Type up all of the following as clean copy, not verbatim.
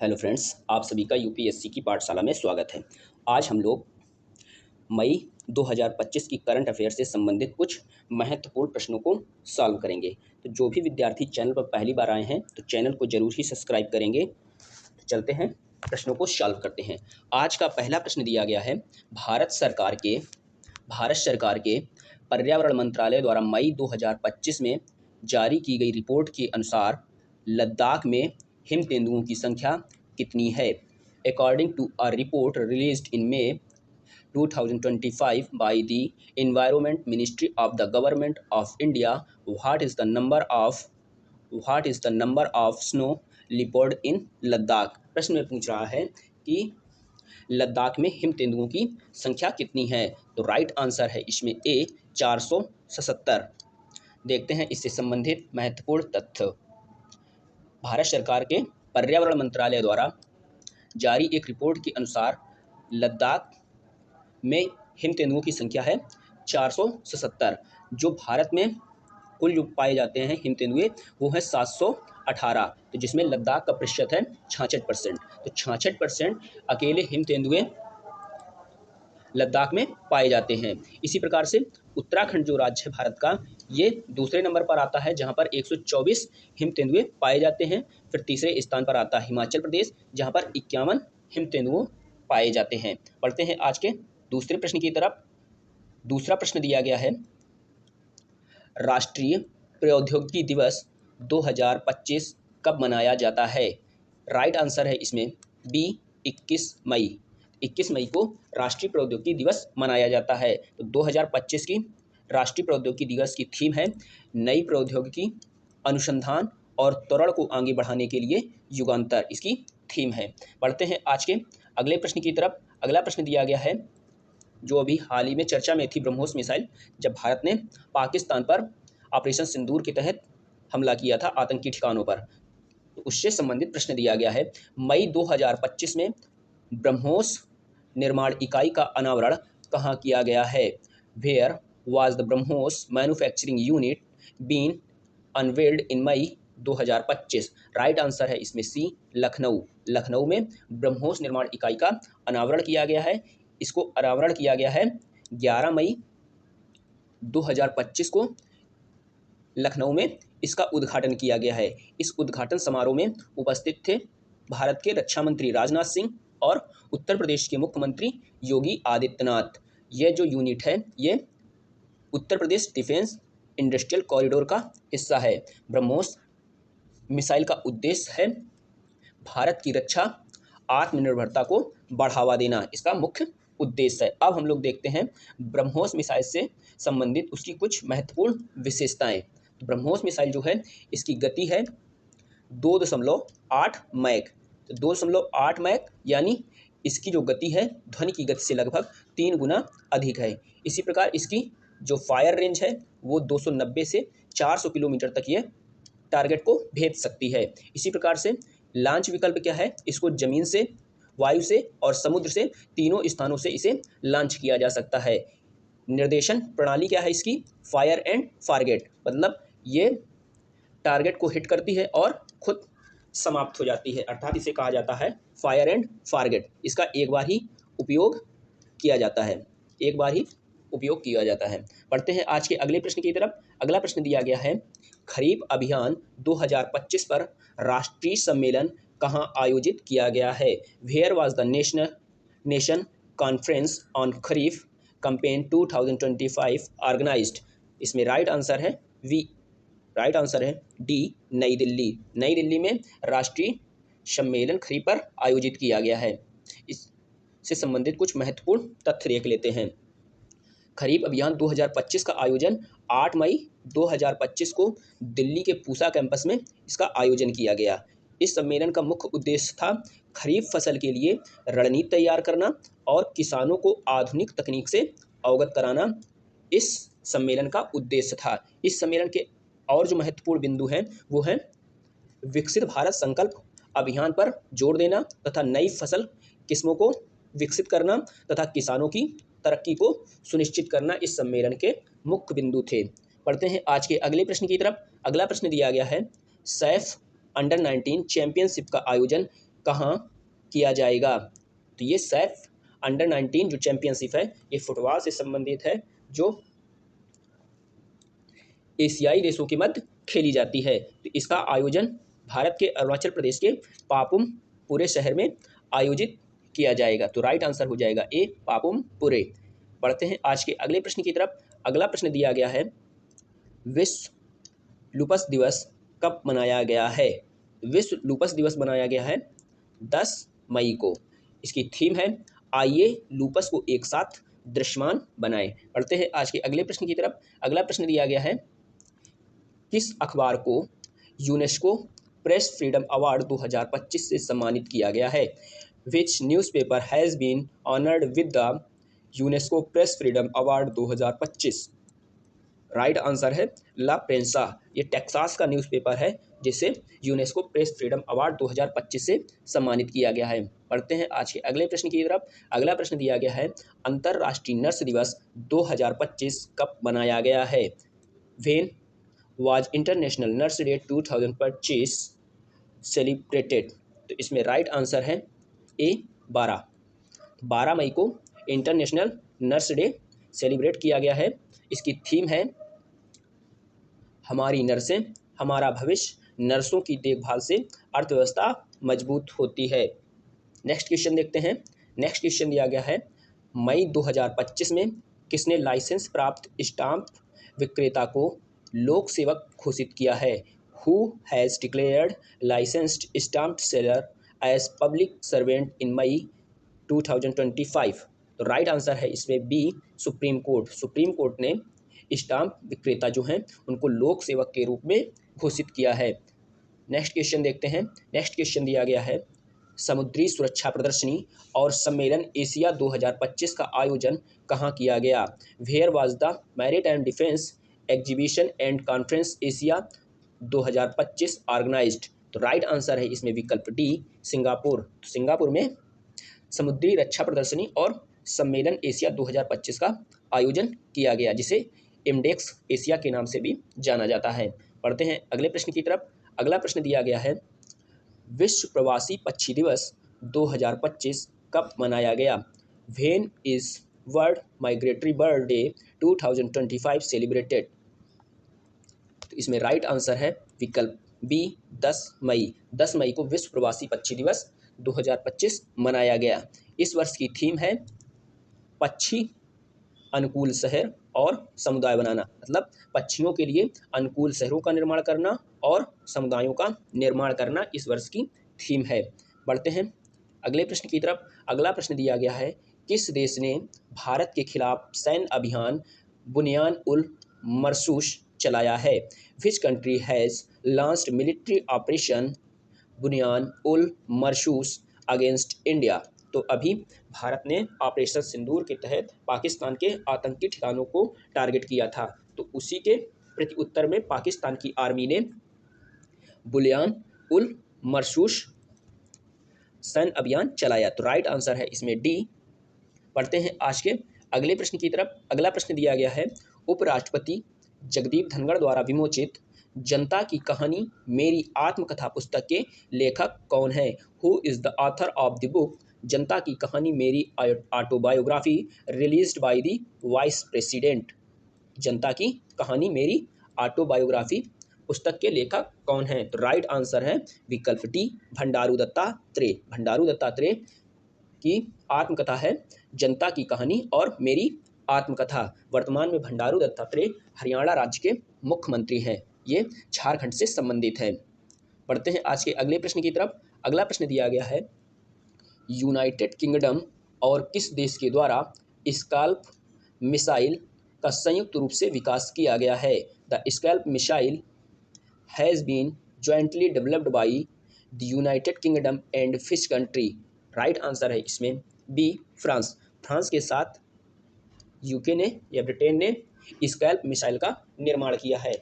Hello friends, आप सभी का यूपीएससी की पाठशाला में स्वागत है। आज हम लोग मई 2025 की करंट अफेयर से संबंधित कुछ महत्वपूर्ण प्रश्नों को सॉल्व करेंगे। तो जो भी विद्यार्थी चैनल पर पहली बार आए हैं तो चैनल को जरूर ही सब्सक्राइब करेंगे। तो चलते हैं, प्रश्नों को सॉल्व करते हैं। आज का पहला प्रश्न दिया गया है, भारत सरकार के पर्यावरण मंत्रालय द्वारा मई 2025 में जारी की गई रिपोर्ट के अनुसार लद्दाख में हिम तेंदुओं की संख्या कितनी है? According to a report released in May 2025 by the Environment Ministry of the Government of India, what is the number of snow leopard in Ladakh? प्रश्न में पूछ रहा है कि लद्दाख में हिम तेंदुओं की संख्या कितनी है। तो राइट आंसर है इसमें ए 477। देखते हैं इससे संबंधित महत्वपूर्ण तथ्य। भारत सरकार के पर्यावरण मंत्रालय द्वारा जारी एक रिपोर्ट के अनुसार लद्दाख में हिम तेंदुओं की संख्या है 477। जो भारत में कुल जो पाए जाते हैं हिम तेंदुए वो है 718। तो जिसमें लद्दाख का प्रतिशत है 66%। तो 66% अकेले हिम तेंदुए लद्दाख में पाए जाते हैं। इसी प्रकार से उत्तराखंड जो राज्य है भारत का, ये दूसरे नंबर पर आता है जहां पर 124 हिम तेंदुए पाए जाते हैं। फिर तीसरे स्थान पर आता है हिमाचल प्रदेश जहां पर 51 हिम तेंदुए पाए जाते हैं। बढ़ते हैं आज के दूसरे प्रश्न की तरफ। दूसरा प्रश्न दिया गया है, राष्ट्रीय प्रौद्योगिकी दिवस 2025 कब मनाया जाता है? राइट आंसर है इसमें बी 21 मई। 21 मई को राष्ट्रीय प्रौद्योगिकी दिवस मनाया जाता है। तो 2025 की राष्ट्रीय प्रौद्योगिकी दिवस की थीम है नई प्रौद्योगिकी, अनुसंधान और त्वरण को आगे बढ़ाने के लिए युगांतर, इसकी थीम है। बढ़ते हैं आज के अगले प्रश्न की तरफ। अगला प्रश्न दिया गया है, जो अभी हाल ही में चर्चा में थी, ब्रह्मोस मिसाइल, जब भारत ने पाकिस्तान पर ऑपरेशन सिंदूर के तहत हमला किया था आतंकी ठिकानों पर, तो उससे संबंधित प्रश्न दिया गया है। मई 2025 में ब्रह्मोस निर्माण इकाई का अनावरण कहाँ किया गया है? Where was the BrahMos manufacturing unit been unveiled in May 2025? Right answer है इसमें सी लखनऊ। लखनऊ में ब्रह्मोस निर्माण इकाई का अनावरण किया गया है। इसको अनावरण किया गया है 11 मई 2025 को लखनऊ में इसका उद्घाटन किया गया है। इस उद्घाटन समारोह में उपस्थित थे भारत के रक्षा मंत्री राजनाथ सिंह और उत्तर प्रदेश के मुख्यमंत्री योगी आदित्यनाथ। यह जो यूनिट है ये Uttar Pradesh defence industrial corridor का हिस्सा है। ब्रह्मोस मिसाइल का उद्देश्य है भारत की रक्षा आत्मनिर्भरता को बढ़ावा देना, इसका मुख्य उद्देश्य है। अब हम लोग देखते हैं ब्रह्मोस मिसाइल से संबंधित उसकी कुछ महत्वपूर्ण विशेषताएं। ब्रह्मोस मिसाइल जो है इसकी गति है 2.8 मैक। तो 2.8 मैक यानी इसकी जो गति है ध्वनि की गति से लगभग 3 गुना अधिक है। इसी प्रकार इसकी जो फायर रेंज है वो 290 से 400 किलोमीटर तक ये टारगेट को भेज सकती है। इसी प्रकार से लॉन्च विकल्प क्या है, इसको जमीन से, वायु से और समुद्र से, तीनों स्थानों से इसे लॉन्च किया जा सकता है। निर्देशन प्रणाली क्या है इसकी? फायर एंड फारगेट, मतलब ये टारगेट को हिट करती है और खुद समाप्त हो जाती है, अर्थात इसे कहा जाता है फायर एंड फारगेट। इसका एक बार ही उपयोग किया जाता है, एक बार ही उपयोग किया जाता है। पढ़ते हैं आज के अगले प्रश्न की तरफ। अगला प्रश्न दिया गया है, खरीफ अभियान 2025 पर राष्ट्रीय सम्मेलन कहाँ आयोजित किया गया है? Where was the nation conference on kharif campaign 2025 organised? इसमें राइट आंसर है डी नई दिल्ली। नई दिल्ली में राष्ट्रीय सम्मेलन खरीफ पर आयोजित किया गया है। इससे संबंधित कुछ महत्वपूर्ण तथ्य देख लेते हैं। खरीफ अभियान 2025 का आयोजन 8 मई 2025 को दिल्ली के पूसा कैंपस में इसका आयोजन किया गया। इस सम्मेलन का मुख्य उद्देश्य था खरीफ फसल के लिए रणनीति तैयार करना और किसानों को आधुनिक तकनीक से अवगत कराना इस सम्मेलन का उद्देश्य था। इस सम्मेलन के और जो महत्वपूर्ण बिंदु हैं वो हैं विकसित भारत संकल्प अभियान पर जोर देना तथा नई फसल किस्मों को विकसित करना तथा किसानों की तरक्की को सुनिश्चित करना इस सम्मेलन के मुख्य बिंदु थे। पढ़ते हैं आज के अगले प्रश्न की तरफ। अगला प्रश्न दिया गया है, सैफ अंडर 19 चैंपियनशिप का आयोजन कहाँ किया जाएगा? तो ये सैफ अंडर 19 जो चैंपियनशिप है ये फुटबॉल से संबंधित है, जो एशियाई देशों के मध्य खेली जाती है। तो इसका आयोजन भारत के अरुणाचल प्रदेश के पापुम पुरे शहर में आयोजित किया जाएगा। तो राइट आंसर हो जाएगा ए, पापुम पुरे। बढ़ते हैं आज के अगले प्रश्न की तरफ। अगला प्रश्न दिया गया है, विश्व लूपस दिवस कब मनाया गया है? विश्व लूपस दिवस मनाया गया है 10 मई को। इसकी थीम है आइए लूपस को एक साथ दृश्यमान बनाएं। बढ़ते हैं आज के अगले प्रश्न की तरफ। अगला प्रश्न दिया गया है, किस अखबार को यूनेस्को प्रेस फ्रीडम अवार्ड 2025 से सम्मानित किया गया है? Which newspaper has been honoured with the UNESCO press freedom award 2025? Right answer है ला प्रेंसा। ये टेक्सास का न्यूज़पेपर है जिसे यूनेस्को प्रेस फ्रीडम अवार्ड 2025 से सम्मानित किया गया है। पढ़ते हैं आज के अगले प्रश्न की तरफ। अगला प्रश्न दिया गया है, अंतर्राष्ट्रीय नर्स दिवस 2025 कब मनाया गया है? When was international nurse day 2025 celebrated? तो इसमें राइट आंसर है ए, 12 मई को इंटरनेशनल नर्स डे सेलिब्रेट किया गया है। इसकी थीम है हमारी नर्सें हमारा भविष्य, नर्सों की देखभाल से अर्थव्यवस्था मजबूत होती है। नेक्स्ट क्वेश्चन देखते हैं। नेक्स्ट क्वेश्चन दिया गया है, मई 2025 में किसने लाइसेंस प्राप्त स्टाम्प विक्रेता को लोक सेवक घोषित किया है? Who has declared licensed stamp seller as public servant in May 2025? तो राइट आंसर है इसमें B, Supreme Court. Supreme Court ने स्टाम्प विक्रेता जो हैं उनको लोक सेवक के रूप में घोषित किया है। नेक्स्ट क्वेश्चन देखते हैं। नेक्स्ट क्वेश्चन दिया गया है, समुद्री सुरक्षा प्रदर्शनी और सम्मेलन एशिया 2025 का आयोजन कहाँ किया गया? Where was the maritime defence exhibition and conference Asia 2025 organised? तो राइट आंसर है इसमें विकल्प डी, सिंगापुर। तो सिंगापुर में समुद्री रक्षा प्रदर्शनी और सम्मेलन एशिया 2025 का आयोजन किया गया, जिसे इमडेक्स एशिया के नाम से भी जाना जाता है। पढ़ते हैं अगले प्रश्न की तरफ। अगला प्रश्न दिया गया है, विश्व प्रवासी पक्षी दिवस 2025 कब मनाया गया? When is world migratory bird day 2025 celebrated? तो इसमें राइट आंसर है विकल्प बी, 10 मई। 10 मई को विश्व प्रवासी पक्षी दिवस 2025 मनाया गया। इस वर्ष की थीम है पक्षी अनुकूल शहर और समुदाय बनाना, मतलब पक्षियों के लिए अनुकूल शहरों का निर्माण करना और समुदायों का निर्माण करना इस वर्ष की थीम है। बढ़ते हैं अगले प्रश्न की तरफ। अगला प्रश्न दिया गया है, किस देश ने भारत के खिलाफ सैन्य अभियान बुनियान उल मरसूश चलाया है? Which country has launched military operation Bunyan ul Marsoos against India? तो अभी भारत ने ऑपरेशन सिंदूर के तहत पाकिस्तान के आतंकी ठिकानों को टारगेट किया था। तो उसी के प्रति उत्तर में पाकिस्तान की आर्मी ने बुनियान उल मरसूश सैन्य अभियान चलाया। तो राइट आंसर है इसमें डी। पढ़ते हैं आज के अगले प्रश्न की तरफ। अगला प्रश्न दिया गया है, उपराष्ट्रपति जगदीप धनखड़ द्वारा विमोचित जनता की कहानी मेरी आत्मकथा पुस्तक के लेखक कौन है? Who is the author of the book जनता की कहानी मेरी autobiography released by the vice president? जनता की कहानी मेरी ऑटोबायोग्राफी पुस्तक के लेखक कौन है? तो राइट आंसर है विकल्प डी, भंडारू दत्तात्रेय। भंडारू दत्तात्रेय की आत्मकथा है जनता की कहानी और मेरी आत्मकथा। वर्तमान में भंडारू दत्तात्रेय हरियाणा राज्य के मुख्यमंत्री हैं। ये झारखंड से संबंधित है। बढ़ते हैं आज के अगले प्रश्न की तरफ। अगला प्रश्न दिया गया है, यूनाइटेड किंगडम और किस देश के द्वारा स्कैल्प मिसाइल का संयुक्त रूप से विकास किया गया है? The SCALP missile has been jointly developed by the United Kingdom and which country? Right answer है इसमें बी, फ्रांस। फ्रांस के साथ यूके ने या ब्रिटेन ने स्कैल्प मिसाइल का निर्माण किया है।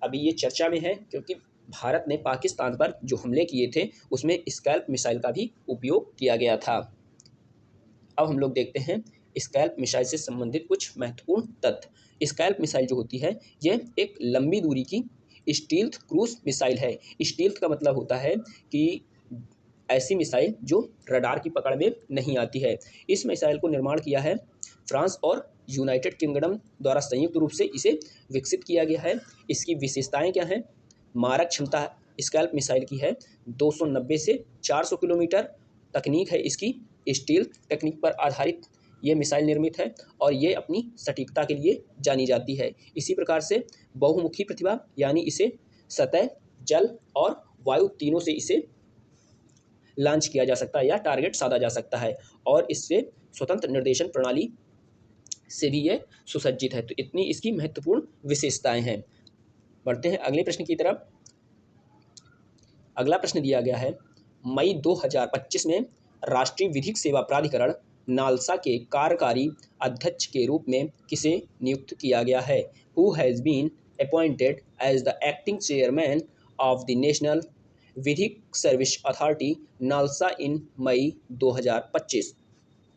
अभी ये चर्चा में है क्योंकि भारत ने पाकिस्तान पर जो हमले किए थे उसमें स्कैल्प मिसाइल का भी उपयोग किया गया था। अब हम लोग देखते हैं स्कैल्प मिसाइल से संबंधित कुछ महत्वपूर्ण तथ्य। स्कैल्प मिसाइल जो होती है ये एक लंबी दूरी की स्टील्थ क्रूज मिसाइल है। स्टील्थ का मतलब होता है कि ऐसी मिसाइल जो रडार की पकड़ में नहीं आती है। इस मिसाइल को निर्माण किया है फ्रांस और यूनाइटेड किंगडम द्वारा संयुक्त रूप से इसे विकसित किया गया है। इसकी विशेषताएं क्या हैं? मारक क्षमता स्कैल्प मिसाइल की है 290 से 400 किलोमीटर। तकनीक है इसकी स्टील टेक्निक पर आधारित ये मिसाइल निर्मित है और ये अपनी सटीकता के लिए जानी जाती है। इसी प्रकार से बहुमुखी प्रतिभा यानी इसे सतह, जल और वायु तीनों से इसे लॉन्च किया जा सकता है या टारगेट साधा जा सकता है और इससे स्वतंत्र निर्देशन प्रणाली से भी ये सुसज्जित है। तो इतनी इसकी महत्वपूर्ण विशेषताएं हैं। बढ़ते हैं अगले प्रश्न की तरफ। अगला प्रश्न दिया गया है, मई 2025 में राष्ट्रीय विधिक सेवा प्राधिकरण नालसा के कार्यकारी अध्यक्ष के रूप में किसे नियुक्त किया गया है? Who has been appointed as the acting chairman of the national विधिक service authority NALSA in May 2025?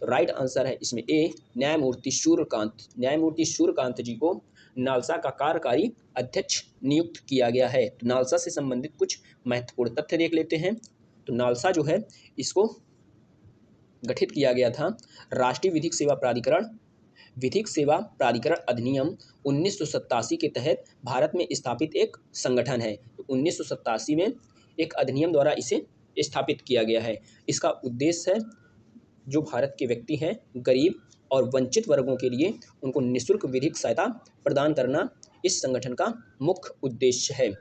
तो राइट आंसर है इसमें ए, न्यायमूर्ति सूर्यकांत। न्यायमूर्ति सूर्यकांत जी को नालसा का कार्यकारी अध्यक्ष नियुक्त किया गया है। तो नालसा से संबंधित कुछ महत्वपूर्ण तथ्य देख लेते हैं। तो नालसा जो है इसको गठित किया गया था राष्ट्रीय विधिक सेवा प्राधिकरण विधिक सेवा प्राधिकरण अधिनियम 1987 के तहत भारत में स्थापित एक संगठन है। तो 1987 में एक अधिनियम द्वारा इसे स्थापित किया गया है। इसका उद्देश्य है जो भारत के व्यक्ति हैं गरीब और वंचित वर्गों के लिए उनको निःशुल्क विधिक सहायता प्रदान करना इस संगठन का मुख्य उद्देश्य है।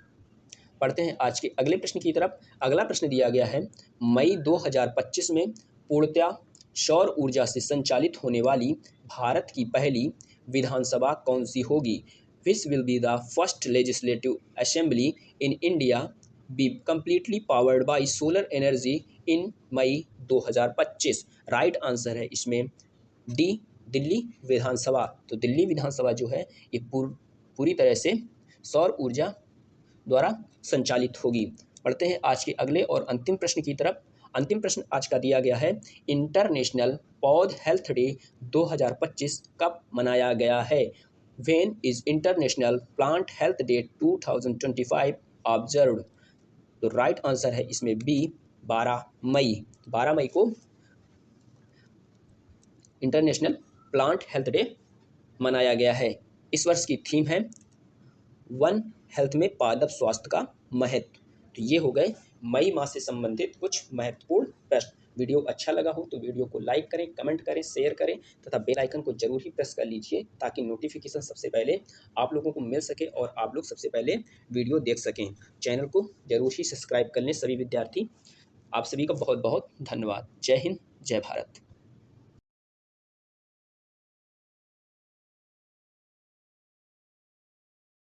पढ़ते हैं आज के अगले प्रश्न की तरफ। अगला प्रश्न दिया गया है, मई 2025 में पूर्णतया सौर ऊर्जा से संचालित होने वाली भारत की पहली विधानसभा कौन सी होगी? Which will be the first legislative assembly in India be completely powered by solar energy in May 2025? Right answer है इसमें डी, दिल्ली विधानसभा। तो दिल्ली विधानसभा जो है ये पूरी तरह से सौर ऊर्जा द्वारा संचालित होगी। पढ़ते हैं आज के अगले और अंतिम प्रश्न की तरफ। अंतिम प्रश्न आज का दिया गया है, इंटरनेशनल पौध हेल्थ डे 2025 कब मनाया गया है? When is international plant health day 2025 observed? तो राइट आंसर है इसमें बी, 12 मई। 12 मई को इंटरनेशनल प्लांट हेल्थ डे मनाया गया है। इस वर्ष की थीम है वन हेल्थ में पादप स्वास्थ्य का महत्व। तो ये हो गए मई माह से संबंधित कुछ महत्वपूर्ण प्रश्न। वीडियो अच्छा लगा हो तो वीडियो को लाइक करें, कमेंट करें, शेयर करें तथा बेल आइकन को जरूर ही प्रेस कर लीजिए ताकि नोटिफिकेशन सबसे पहले आप लोगों को मिल सके और आप लोग सबसे पहले वीडियो देख सकें। चैनल को जरूर ही सब्सक्राइब कर लें सभी विद्यार्थी। आप सभी का बहुत बहुत धन्यवाद। जय हिंद, जय भारत।